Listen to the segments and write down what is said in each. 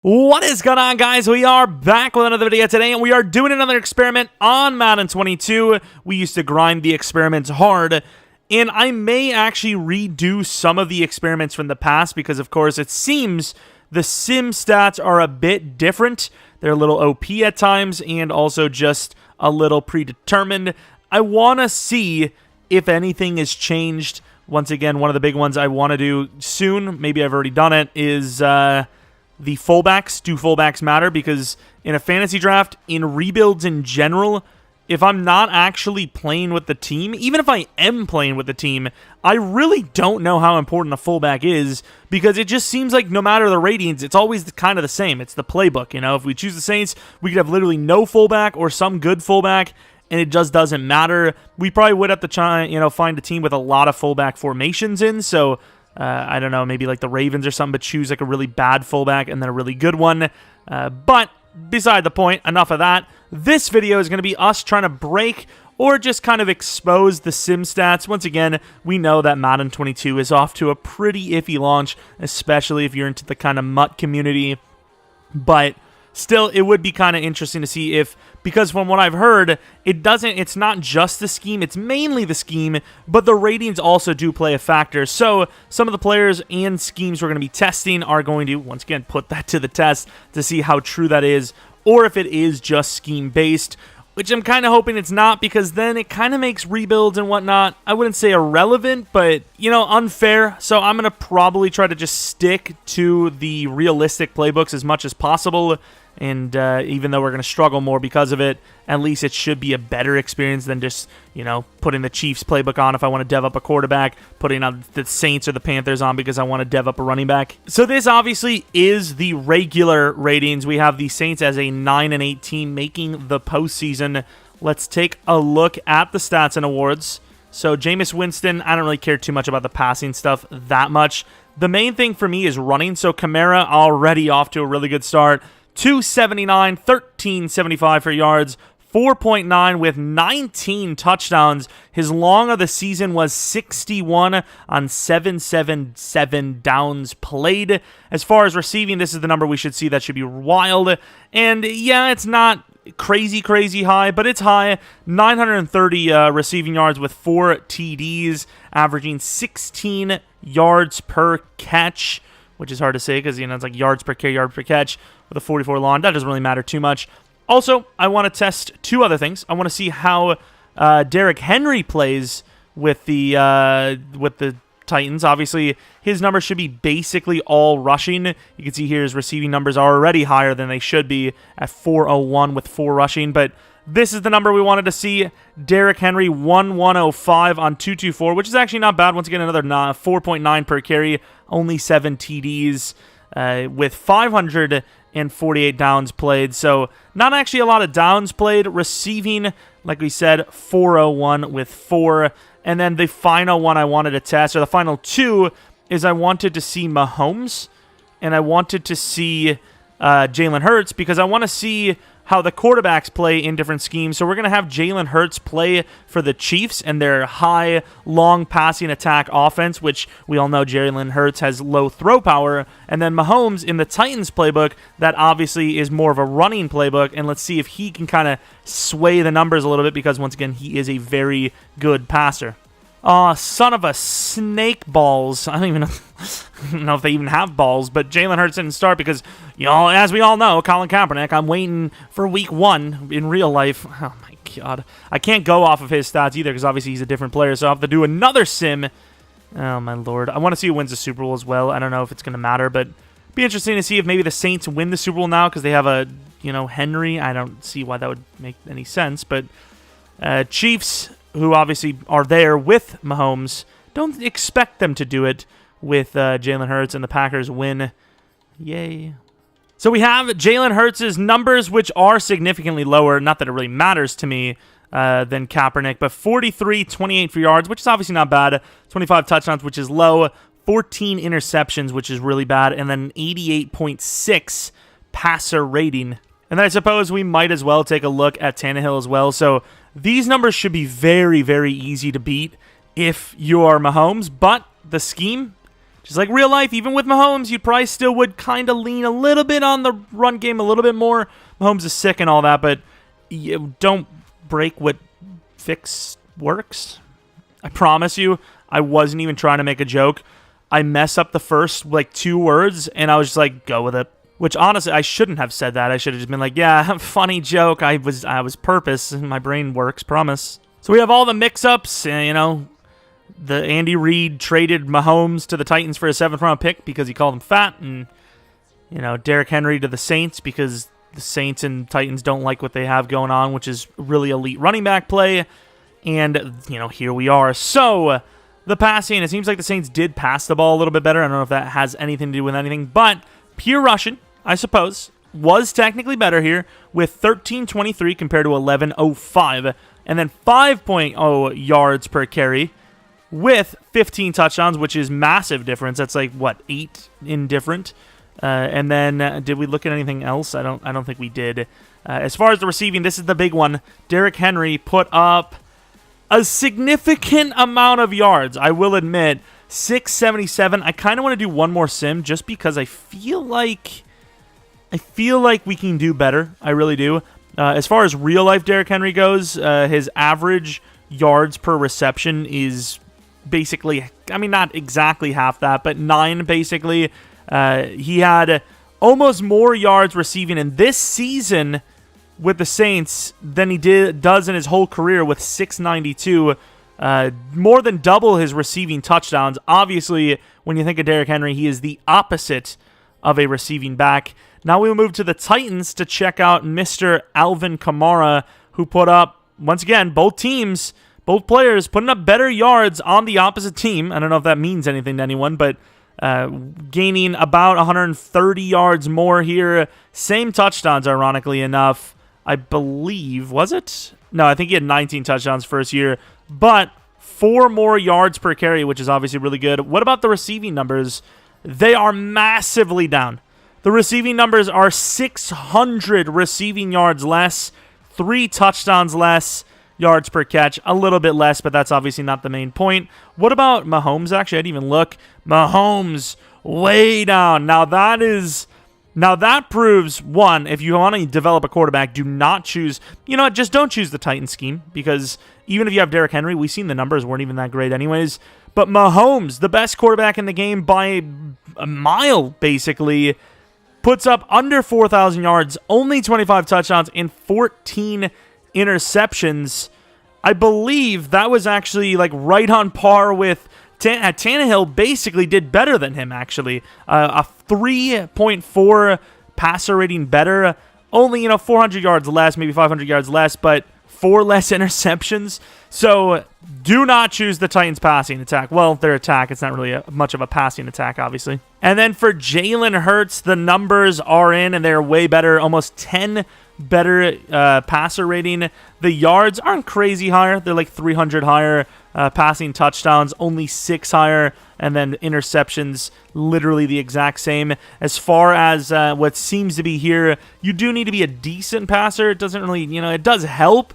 What is going on, guys? We are back with another video today, and we are doing another experiment on Madden 22. We used to grind the experiments hard, and I may actually redo some of the experiments from the past because, of course, it seems the sim stats are a bit different. They're a little OP at times and also just a little predetermined. I want to see if anything has changed. Once again, one of the big ones I want to do soon, maybe I've already done it, is the fullbacks. Do fullbacks matter? Because in a fantasy draft, in rebuilds in general, if I'm not actually playing with the team, even if I am playing with the team, I really don't know how important a fullback is, because it just seems like no matter the ratings, it's always kind of the same. It's the playbook, you know? If we choose the Saints, we could have literally no fullback or some good fullback, and it just doesn't matter. We probably would have to try, find a team with a lot of fullback formations in, so I don't know, maybe like the Ravens or something, but choose like a really bad fullback and then a really good one. But beside the point, enough of that. This video is going to be us trying to break or just kind of expose the sim stats. Once again, we know that Madden 22 is off to a pretty iffy launch, especially if you're into the kind of MUT community. But still, it would be kind of interesting to see if, because from what I've heard, it's not just the scheme, it's mainly the scheme, but the ratings also do play a factor. So some of the players and schemes we're going to be testing are going to, once again, put that to the test to see how true that is, or if it is just scheme-based, which I'm kind of hoping it's not, because then it kind of makes rebuilds and whatnot, I wouldn't say irrelevant, but, unfair. So I'm going to probably try to just stick to the realistic playbooks as much as possible. And even though we're going to struggle more because of it, at least it should be a better experience than just, putting the Chiefs playbook on if I want to dev up a quarterback, putting on the Saints or the Panthers on because I want to dev up a running back. So this obviously is the regular ratings. We have the Saints as a 9-18 making the postseason. Let's take a look at the stats and awards. So Jameis Winston, I don't really care too much about the passing stuff that much. The main thing for me is running. So Kamara already off to a really good start. 279, 1375 for yards, 4.9 with 19 touchdowns. His long of the season was 61 on 777 downs played. As far as receiving, this is the number we should see. That should be wild. And yeah, it's not crazy high, but it's high. 930 receiving yards with 4 TDs, averaging 16 yards per catch, which is hard to say because, it's like yards per carry, yard per catch with a 44 long. That doesn't really matter too much. Also, I want to test two other things. I want to see how Derrick Henry plays with the Titans. Obviously, his numbers should be basically all rushing. You can see here his receiving numbers are already higher than they should be at 401 with 4 rushing, but this is the number we wanted to see. Derrick Henry, 1105 on 224, which is actually not bad. Once again, another 4.9 per carry, only 7 TDs with 548 downs played. So not actually a lot of downs played. Receiving, like we said, 401 with 4. And then the final one I wanted to test, or the final two, is I wanted to see Mahomes, and I wanted to see Jalen Hurts, because I want to see how the quarterbacks play in different schemes. So we're going to have Jalen Hurts play for the Chiefs and their high, long passing attack offense, which we all know Jalen Hurts has low throw power. And then Mahomes in the Titans playbook, that obviously is more of a running playbook. And let's see if he can kind of sway the numbers a little bit, because once again, he is a very good passer. Aw, son of a snake balls. I don't even know if they even have balls, but Jalen Hurts didn't start because, as we all know, Colin Kaepernick, I'm waiting for week 1 in real life. Oh, my God. I can't go off of his stats either because obviously he's a different player, so I'll have to do another sim. Oh, my Lord. I want to see who wins the Super Bowl as well. I don't know if it's going to matter, but it'd be interesting to see if maybe the Saints win the Super Bowl now because they have a, Henry. I don't see why that would make any sense, but Chiefs, who obviously are there with Mahomes, don't expect them to do it with Jalen Hurts, and the Packers win. Yay. So we have Jalen Hurts' numbers, which are significantly lower, not that it really matters to me, than Kaepernick, but 43, 28 for yards, which is obviously not bad, 25 touchdowns, which is low, 14 interceptions, which is really bad, and then 88.6 passer rating. And then I suppose we might as well take a look at Tannehill as well. So these numbers should be very, very easy to beat if you are Mahomes, but the scheme, just like real life, even with Mahomes, you probably still would kind of lean a little bit on the run game a little bit more. Mahomes is sick and all that, but you don't break what works. I promise you, I wasn't even trying to make a joke. I mess up the first, like, 2 words, and I was just like, go with it. Which, honestly, I shouldn't have said that. I should have just been like, yeah, funny joke. I was purpose. My brain works, promise. So we have all the mix-ups, you know. The Andy Reid traded Mahomes to the Titans for a 7th-round pick because he called him fat, and, you know, Derrick Henry to the Saints because the Saints and Titans don't like what they have going on, which is really elite running back play. And, you know, here we are. So, the passing, it seems like the Saints did pass the ball a little bit better. I don't know if that has anything to do with anything, but pure rushing, I suppose, was technically better here with 13.23 compared to 11.05, and then 5.0 yards per carry with 15 touchdowns, which is massive difference. That's like, what, 8 indifferent? And then, did we look at anything else? I don't think we did. As far as the receiving, this is the big one. Derrick Henry put up a significant amount of yards, I will admit. 677. I kind of want to do one more sim just because I feel like we can do better. I really do. As far as real life Derrick Henry goes, his average yards per reception is basically, I mean, not exactly half that, but 9 basically. He had almost more yards receiving in this season with the Saints than he does in his whole career with 692. More than double his receiving touchdowns. Obviously, when you think of Derrick Henry, he is the opposite of a receiving back. Now we will move to the Titans to check out Mr. Alvin Kamara, who put up, once again, both players putting up better yards on the opposite team. I don't know if that means anything to anyone, but gaining about 130 yards more here. Same touchdowns, ironically enough. I believe, was it? No, I think he had 19 touchdowns first year, but 4 more yards per carry, which is obviously really good. What about the receiving numbers? They are massively down. The receiving numbers are 600 receiving yards less, 3 touchdowns less, yards per catch, a little bit less, but that's obviously not the main point. What about Mahomes, actually? I didn't even look. Mahomes, way down. Now that proves, one, if you want to develop a quarterback, do not choose, just don't choose the Titan scheme, because even if you have Derrick Henry, we've seen the numbers weren't even that great anyways. But Mahomes, the best quarterback in the game by a mile, basically, puts up under 4,000 yards, only 25 touchdowns, and 14 interceptions. I believe that was actually like right on par with Tannehill. Basically did better than him, actually. A 3.4 passer rating better. Only, 400 yards less, maybe 500 yards less, but 4 less interceptions. So do not choose the Titans passing attack. Well, their attack, it's not really much of a passing attack, obviously. And then for Jalen Hurts, the numbers are in, and they're way better. Almost 10 better passer rating. The yards aren't crazy higher. They're like 300 higher. Passing touchdowns, only 6 higher. And then interceptions, literally the exact same. As far as what seems to be here, you do need to be a decent passer. It doesn't really, it does help,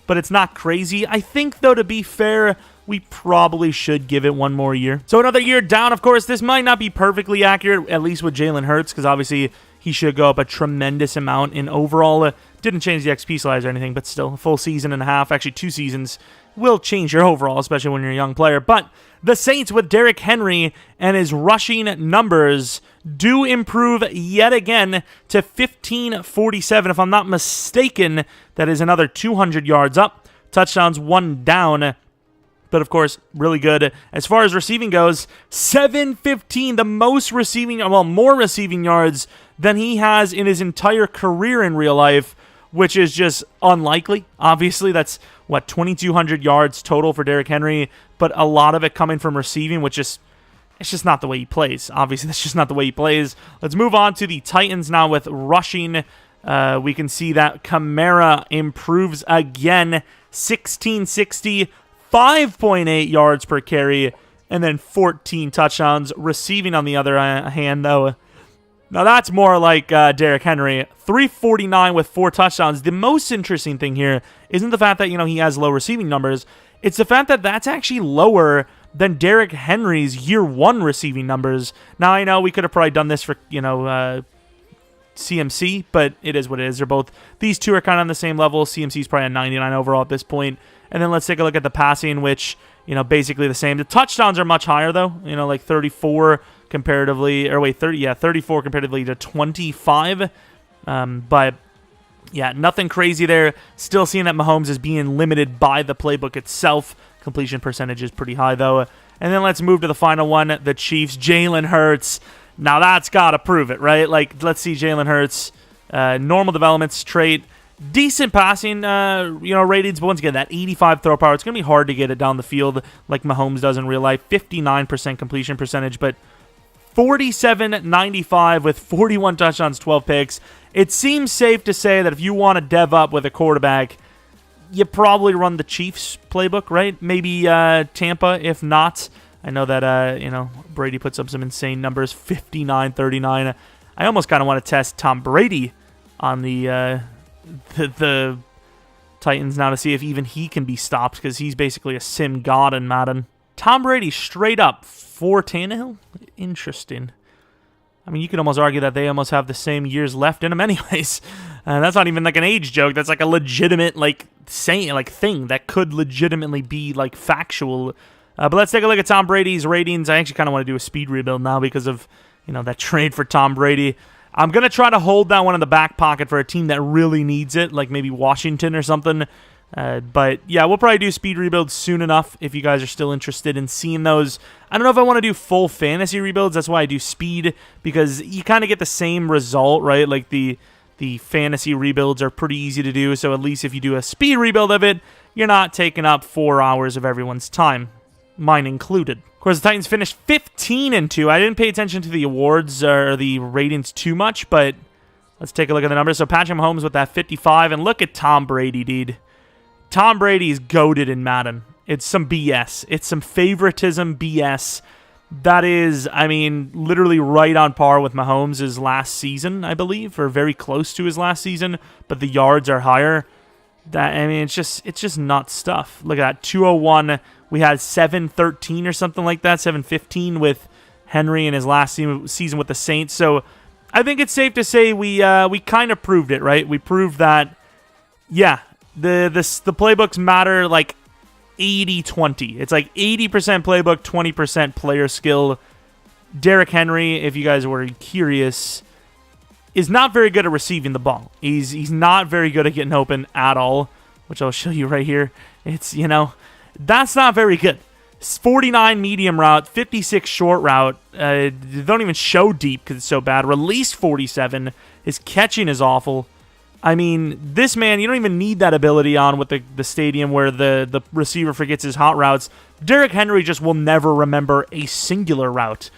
but it's not crazy. I think, though, to be fair, we probably should give it one more year. So another year down, of course. This might not be perfectly accurate, at least with Jalen Hurts, because obviously he should go up a tremendous amount in overall. Didn't change the XP slides or anything, but still, a full season and a half, actually 2 seasons, will change your overall, especially when you're a young player. But the Saints with Derrick Henry and his rushing numbers do improve yet again to 1547. If I'm not mistaken, that is another 200 yards up. Touchdowns 1 down. But, of course, really good. As far as receiving goes, 715, the most receiving, more receiving yards than he has in his entire career in real life, which is just unlikely. Obviously, that's, 2,200 yards total for Derrick Henry, but a lot of it coming from receiving, which is, it's just not the way he plays. Obviously, that's just not the way he plays. Let's move on to the Titans now with rushing. We can see that Kamara improves again, 1660, 5.8 yards per carry, and then 14 touchdowns. Receiving, on the other hand, though, now that's more like Derrick Henry. 349 with 4 touchdowns. The most interesting thing here isn't the fact that, he has low receiving numbers. It's the fact that that's actually lower than Derrick Henry's year 1 receiving numbers. Now, I know we could have probably done this for, CMC, but it is what it is. These two are kind of on the same level. CMC's probably at 99 overall at this point. And then let's take a look at the passing, which, basically the same. The touchdowns are much higher, though. Like 34 comparatively, 34 comparatively to 25. But yeah, nothing crazy there. Still seeing that Mahomes is being limited by the playbook itself. Completion percentage is pretty high, though. And then let's move to the final one, the Chiefs. Jalen Hurts. Now that's got to prove it, right? Like, let's see Jalen Hurts. Normal development trait. Decent passing, ratings, but once again, that 85 throw power, it's going to be hard to get it down the field like Mahomes does in real life. 59% completion percentage, but 47-95 with 41 touchdowns, 12 picks. It seems safe to say that if you want to dev up with a quarterback, you probably run the Chiefs playbook, right? Maybe Tampa, if not. I know that, Brady puts up some insane numbers, 59-39. I almost kind of want to test Tom Brady on the Titans now to see if even he can be stopped, because he's basically a sim god in Madden. Tom Brady straight up for Tannehill? Interesting. I mean, you could almost argue that they almost have the same years left in them anyways. That's not even like an age joke. That's like a legitimate thing that could legitimately be factual. But let's take a look at Tom Brady's ratings. I actually kind of want to do a speed rebuild now because of that trade for Tom Brady. I'm going to try to hold that one in the back pocket for a team that really needs it, like maybe Washington or something. But yeah, we'll probably do speed rebuilds soon enough if you guys are still interested in seeing those. I don't know if I want to do full fantasy rebuilds. That's why I do speed, because you kind of get the same result, right? Like the fantasy rebuilds are pretty easy to do, so at least if you do a speed rebuild of it, you're not taking up 4 hours of everyone's time, mine included. Of course, the Titans finished 15-2. I didn't pay attention to the awards or the ratings too much, but let's take a look at the numbers. So Patrick Mahomes with that 55, and look at Tom Brady, dude. Tom Brady's goated in Madden. It's some BS. It's some favoritism BS. That is, I mean, literally right on par with Mahomes' last season, I believe, or very close to his last season, but the yards are higher. It's just nuts stuff. Look at that, 201. We had 713 or something like that, 715 with Henry in his last season with the Saints. So I think it's safe to say we kind of proved it, right? We proved that, yeah, the playbooks matter like 80-20. It's like 80% playbook, 20% player skill. Derrick Henry, if you guys were curious, is not very good at receiving the ball. He's not very good at getting open at all, which I'll show you right here. It's, that's not very good. 49 medium route, 56 short route. They don't even show deep because it's so bad. Release 47. His catching is awful. I mean, this man, you don't even need that ability on with the stadium where the receiver forgets his hot routes. Derrick Henry just will never remember a singular route.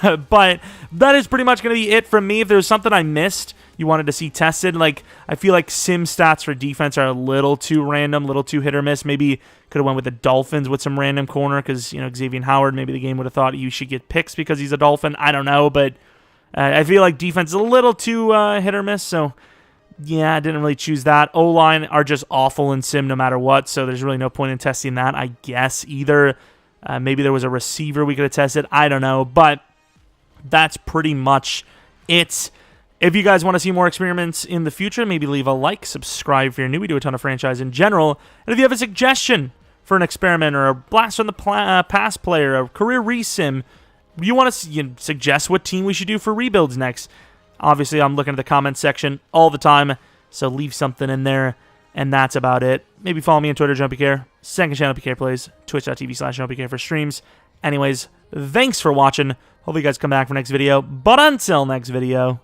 But that is pretty much going to be it from me. If there's something I missed you wanted to see tested, I feel like sim stats for defense are a little too random, a little too hit or miss. Maybe could have went with the Dolphins with some random corner because, Xavier Howard, maybe the game would have thought you should get picks because he's a Dolphin. I don't know, but I feel like defense is a little too hit or miss, so yeah, I didn't really choose that. O-line are just awful in sim no matter what, so there's really no point in testing that, I guess, either. Maybe there was a receiver we could have tested. I don't know, but that's pretty much it. If you guys want to see more experiments in the future, maybe leave a like, subscribe if you're new. We do a ton of franchise in general. And if you have a suggestion for an experiment or a blast from the past player, a career resim, you want to suggest what team we should do for rebuilds next, obviously, I'm looking at the comments section all the time, so leave something in there, and that's about it. Maybe follow me on Twitter, Jeromepkr, second channel, PK Plays, twitch.tv/Jeromepkr for streams. Anyways, thanks for watching. Hopefully you guys come back for next video, but until next video,